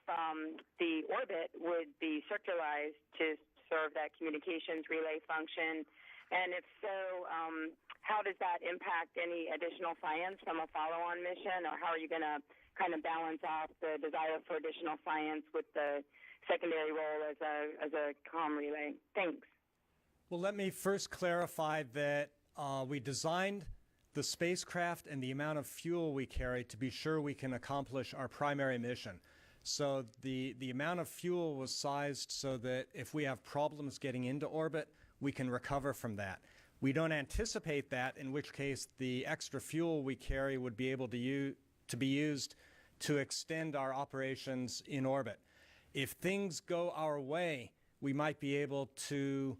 [SPEAKER 12] the orbit would be circularized to serve that communications relay function, and if so, how does that impact any additional science from a follow-on mission, or how are you going to kind of balance off the desire for additional science with the secondary role as a comm relay? Thanks.
[SPEAKER 3] Well, let me first clarify that we designed the spacecraft and the amount of fuel we carry to be sure we can accomplish our primary mission. So the amount of fuel was sized so that if we have problems getting into orbit, we can recover from that. We don't anticipate that, in which case the extra fuel we carry would be able to be used to extend our operations in orbit. If things go our way, we might be able to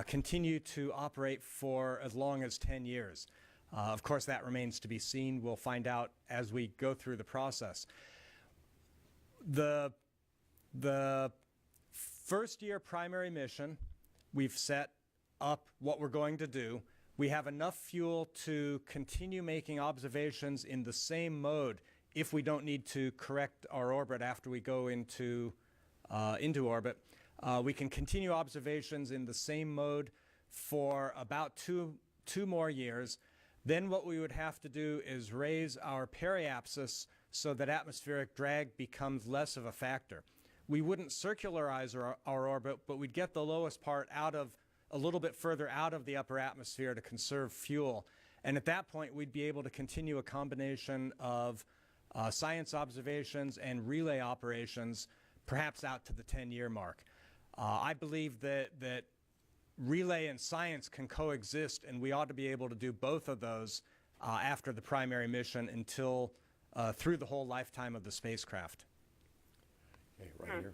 [SPEAKER 3] continue to operate for as long as 10 years. Of course, that remains to be seen. We'll find out as we go through the process. The first year primary mission, we've set up what we're going to do. We have enough fuel to continue making observations in the same mode if we don't need to correct our orbit after we go into orbit. We can continue observations in the same mode for about two more years. Then what we would have to do is raise our periapsis so that atmospheric drag becomes less of a factor. We wouldn't circularize our orbit, but we'd get the lowest part out of a little bit further out of the upper atmosphere to conserve fuel. And at that point, we'd be able to continue a combination of science observations and relay operations, perhaps out to the 10-year mark. I believe that relay and science can coexist, and we ought to be able to do both of those after the primary mission until through the whole lifetime of the spacecraft.
[SPEAKER 1] Okay, right here.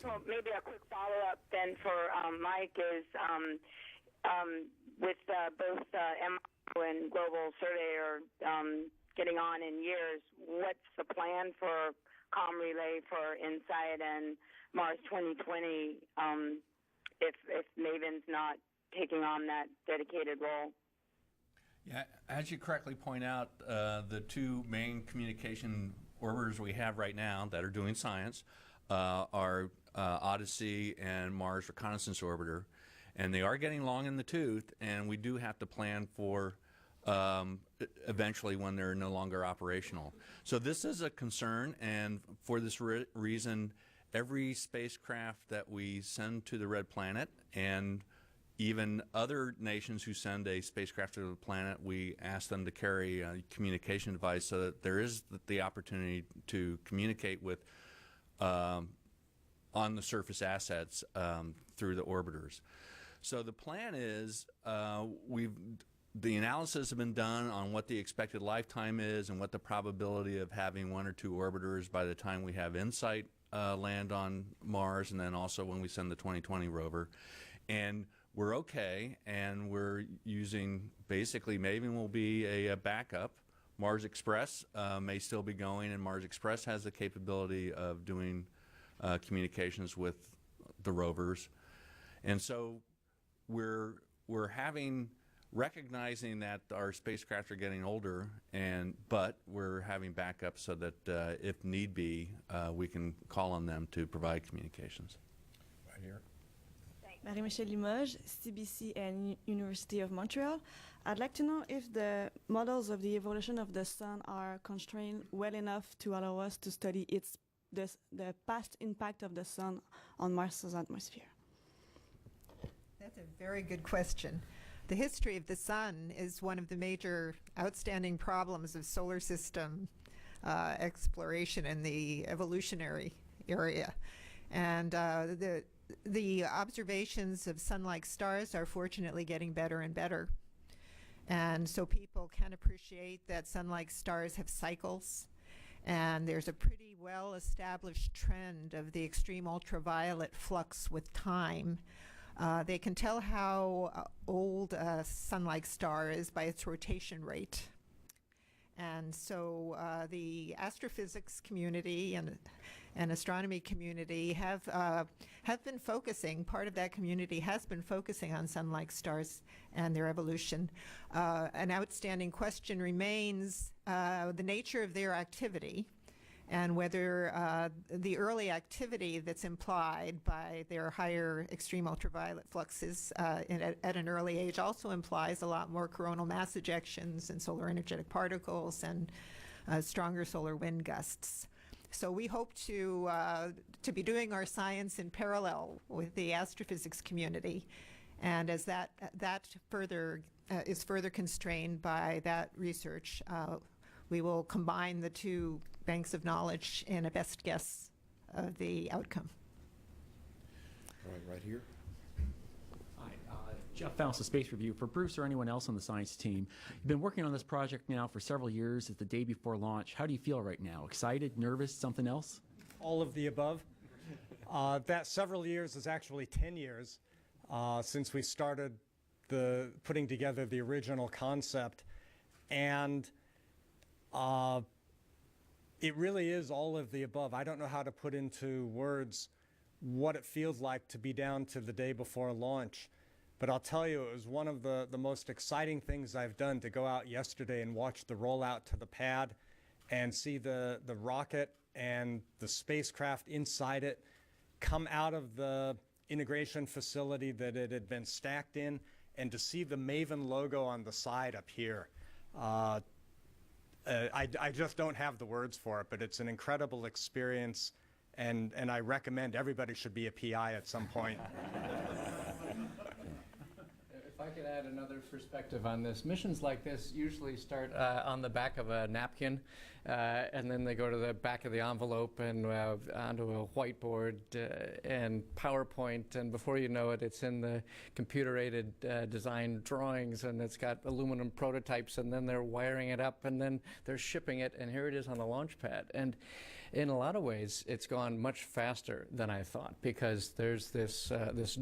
[SPEAKER 12] So maybe a quick follow-up then for Mike is with both MO and Global Surveyor getting on in years, what's the plan for comm relay for InSight and Mars 2020 if Maven's not taking on that dedicated role?
[SPEAKER 2] Yeah, as you correctly point out, the two main communication orbiters we have right now that are doing science are Odyssey and Mars Reconnaissance Orbiter, and they are getting long in the tooth, and we do have to plan for eventually when they're no longer operational. So this is a concern, and for this reason, every spacecraft that we send to the Red Planet, and even other nations who send a spacecraft to the planet, we ask them to carry a communication device so that there is the opportunity to communicate with on the surface assets through the orbiters. So the plan is the analysis has been done on what the expected lifetime is and what the probability of having 1 or 2 orbiters by the time we have InSight land on Mars, and then also when we send the 2020 rover. And we're okay, and we're using, basically, Maven will be a backup. Mars Express may still be going, and Mars Express has the capability of doing communications with the rovers. And so we're recognizing that our spacecraft are getting older, but we're having backups so that if need be, we can call on them to provide communications.
[SPEAKER 1] Right here.
[SPEAKER 13] Marie-Michelle Limoges, CBC and University of Montreal. I'd like to know if the models of the evolution of the Sun are constrained well enough to allow us to study the past impact of the Sun on Mars's atmosphere.
[SPEAKER 4] That's a very good question. The history of the Sun is one of the major outstanding problems of solar system exploration in the evolutionary area. And the observations of sun-like stars are fortunately getting better and better. And so people can appreciate that sun-like stars have cycles. And there's a pretty well-established trend of the extreme ultraviolet flux with time. They can tell how old a sun-like star is by its rotation rate. And so the astrophysics community and astronomy community have been focusing, part of that community has been focusing on sun-like stars and their evolution. An outstanding question remains the nature of their activity, and whether the early activity that's implied by their higher extreme ultraviolet fluxes at an early age also implies a lot more coronal mass ejections and solar energetic particles and stronger solar wind gusts. So we hope to be doing our science in parallel with the astrophysics community, and as that further is further constrained by that research, we will combine the two banks of knowledge in a best guess of the outcome.
[SPEAKER 1] All right, right here.
[SPEAKER 14] Hi, Jeff Faust of Space Review. For Bruce or anyone else on the science team, you've been working on this project now for several years. It's the day before launch. How do you feel right now? Excited, nervous, something else?
[SPEAKER 3] All of the above. That several years is actually 10 years since we started putting together the original concept. And it really is all of the above. I don't know how to put into words what it feels like to be down to the day before launch. But I'll tell you, it was one of the most exciting things I've done to go out yesterday and watch the rollout to the pad and see the rocket and the spacecraft inside it come out of the integration facility that it had been stacked in, and to see the Maven logo on the side up here. I just don't have the words for it, but it's an incredible experience, and I recommend everybody should be a PI at some point.
[SPEAKER 5] If I could add another perspective on this, missions like this usually start on the back of a napkin, and then they go to the back of the envelope and onto a whiteboard and PowerPoint, and before you know it, it's in the computer-aided design drawings, and it's got aluminum prototypes, and then they're wiring it up, and then they're shipping it, and here it is on the launch pad. And in a lot of ways, it's gone much faster than I thought, because there's this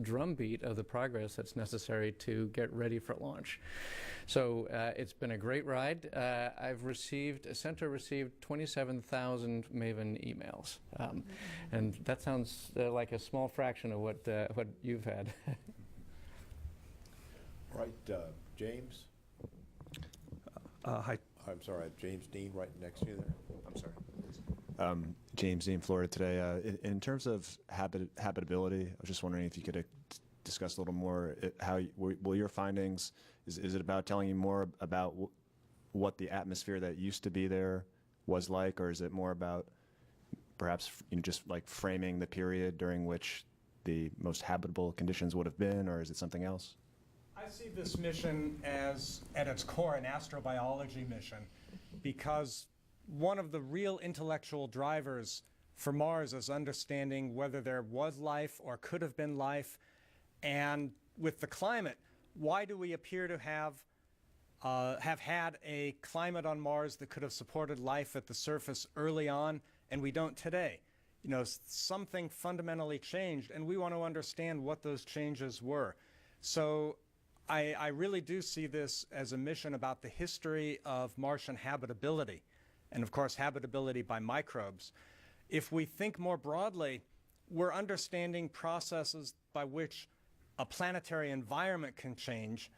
[SPEAKER 5] drumbeat of the progress that's necessary to get ready for launch. So it's been a great ride. Centaur received 27,000 Maven emails, and that sounds like a small fraction of what you've had.
[SPEAKER 1] Right, James.
[SPEAKER 15] Hi.
[SPEAKER 1] I'm sorry, James Dean, right next to you there. I'm sorry.
[SPEAKER 15] James Dean, Florida today. In terms of habitability, I was just wondering if you could discuss a little more will your findings, is it about telling you more about what the atmosphere that used to be there was like, or is it more about perhaps just like framing the period during which the most habitable conditions would have been, or is it something else?
[SPEAKER 3] I see this mission as, at its core, an astrobiology mission, because one of the real intellectual drivers for Mars is understanding whether there was life or could have been life. And with the climate, why do we appear to have had a climate on Mars that could have supported life at the surface early on, and we don't today? You know, something fundamentally changed, and we want to understand what those changes were. So I really do see this as a mission about the history of Martian habitability, and of course habitability by microbes. If we think more broadly, we're understanding processes by which a planetary environment can change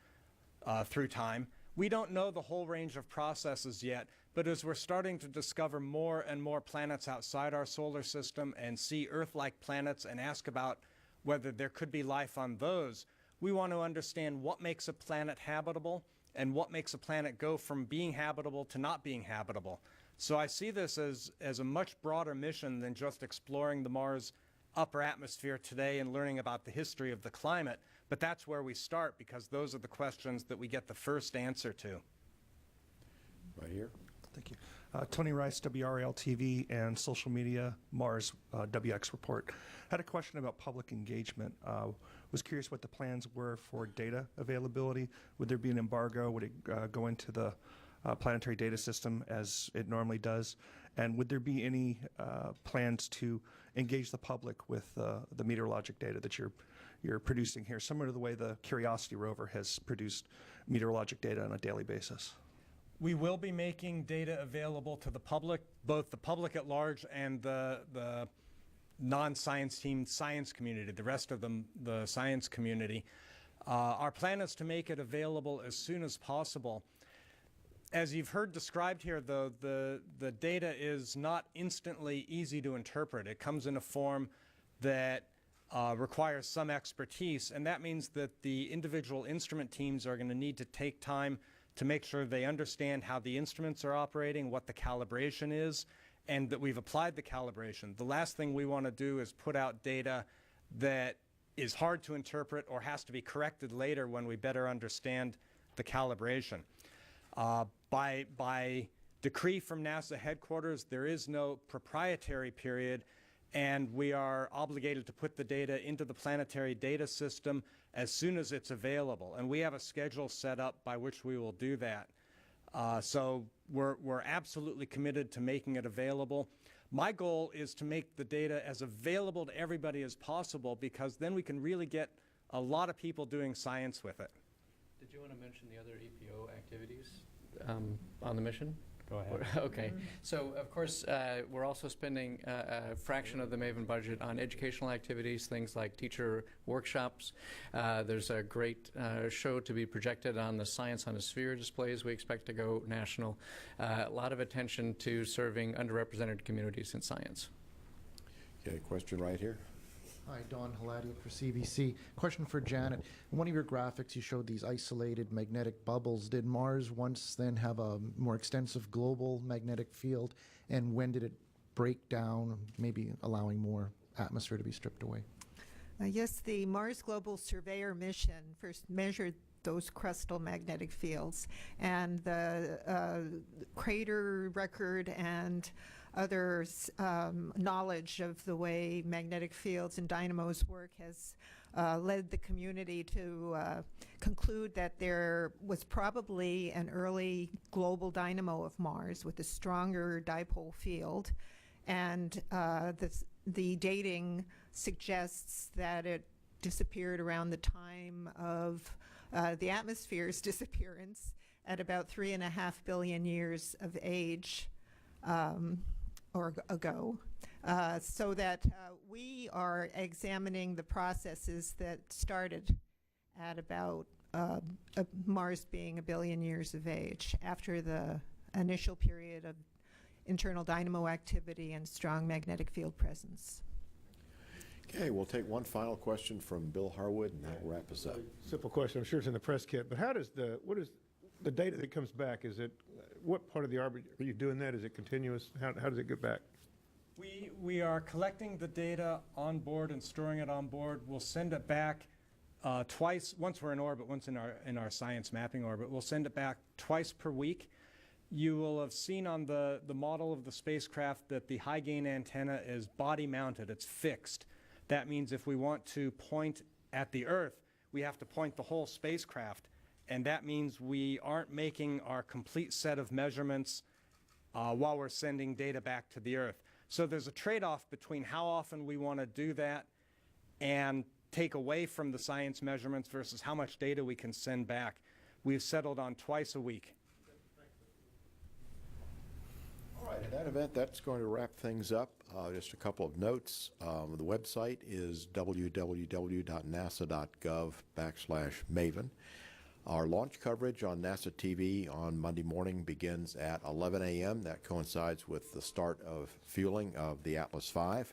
[SPEAKER 3] through time. We don't know the whole range of processes yet, but as we're starting to discover more and more planets outside our solar system and see Earth-like planets and ask about whether there could be life on those, we want to understand what makes a planet habitable and what makes a planet go from being habitable to not being habitable. So I see this as a much broader mission than just exploring the Mars upper atmosphere today and learning about the history of the climate, but that's where we start because those are the questions that we get the first answer to.
[SPEAKER 1] Right here.
[SPEAKER 16] Thank you. Tony Rice, WRAL TV and social media, Mars WX Report. Had a question about public engagement. Was curious what the plans were for data availability. Would there be an embargo? Would it go into the planetary data system as it normally does? And would there be any plans to engage the public with the meteorologic data that you're producing here, similar to the way the Curiosity rover has produced meteorologic data on a daily basis?
[SPEAKER 3] We will be making data available to the public, both the public at large and the non-science team science community, the rest of the science community. Our plan is to make it available as soon as possible. As you've heard described here, though, the data is not instantly easy to interpret. It comes in a form that requires some expertise, and that means that the individual instrument teams are going to need to take time to make sure they understand how the instruments are operating, what the calibration is, and that we've applied the calibration. The last thing we want to do is put out data that is hard to interpret or has to be corrected later when we better understand the calibration. By decree from NASA headquarters, there is no proprietary period, and we are obligated to put the data into the planetary data system as soon as it's available. And we have a schedule set up by which we will do that. So we're absolutely committed to making it available. My goal is to make the data as available to everybody as possible, because then we can really get a lot of people doing science with it.
[SPEAKER 5] Did you want to mention the other EPO activities on the mission?
[SPEAKER 3] Go ahead.
[SPEAKER 5] Okay. So, of course, we're also spending a fraction of the Maven budget on educational activities, things like teacher workshops. There's a great show to be projected on the Science on a Sphere displays. We expect to go national. A lot of attention to serving underrepresented communities in science.
[SPEAKER 1] Okay, question right here.
[SPEAKER 17] Hi, Don Haladian for CBC. Question for Janet. In one of your graphics, you showed these isolated magnetic bubbles. Did Mars once then have a more extensive global magnetic field? And when did it break down, maybe allowing more atmosphere to be stripped away?
[SPEAKER 4] Yes, the Mars Global Surveyor mission first measured those crustal magnetic fields, and the crater record and others' knowledge of the way magnetic fields and dynamos work has led the community to conclude that there was probably an early global dynamo of Mars with a stronger dipole field, and the dating suggests that it disappeared around the time of the atmosphere's disappearance at about 3.5 billion years of age or ago, so that we are examining the processes that started at about Mars being 1 billion years of age after the initial period of internal dynamo activity and strong magnetic field presence.
[SPEAKER 1] Okay, we'll take one final question from Bill Harwood, and that will wrap us up.
[SPEAKER 9] Simple question. I'm sure it's in the press kit, but what is the data that comes back? Is it, what part of the orbit are you doing that? Is it continuous? How does it get back?
[SPEAKER 3] We are collecting the data on board and storing it on board. We'll send it back twice, once we're in orbit, once in our science mapping orbit. We'll send it back twice per week. You will have seen on the model of the spacecraft that the high gain antenna is body mounted, it's fixed. That means if we want to point at the Earth, we have to point the whole spacecraft. And that means we aren't making our complete set of measurements while we're sending data back to the Earth. So there's a trade-off between how often we want to do that and take away from the science measurements versus how much data we can send back. We've settled on twice a week.
[SPEAKER 1] All right, in that event, that's going to wrap things up. Just a couple of notes. The website is www.nasa.gov/Maven. Our launch coverage on NASA TV on Monday morning begins at 11 a.m. That coincides with the start of fueling of the Atlas V.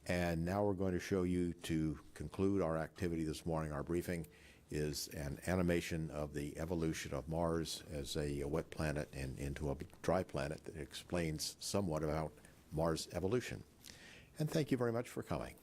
[SPEAKER 1] And now we're going to show you, to conclude our activity this morning, our briefing, is an animation of the evolution of Mars as a wet planet and into a dry planet that explains somewhat about Mars evolution. And thank you very much for coming.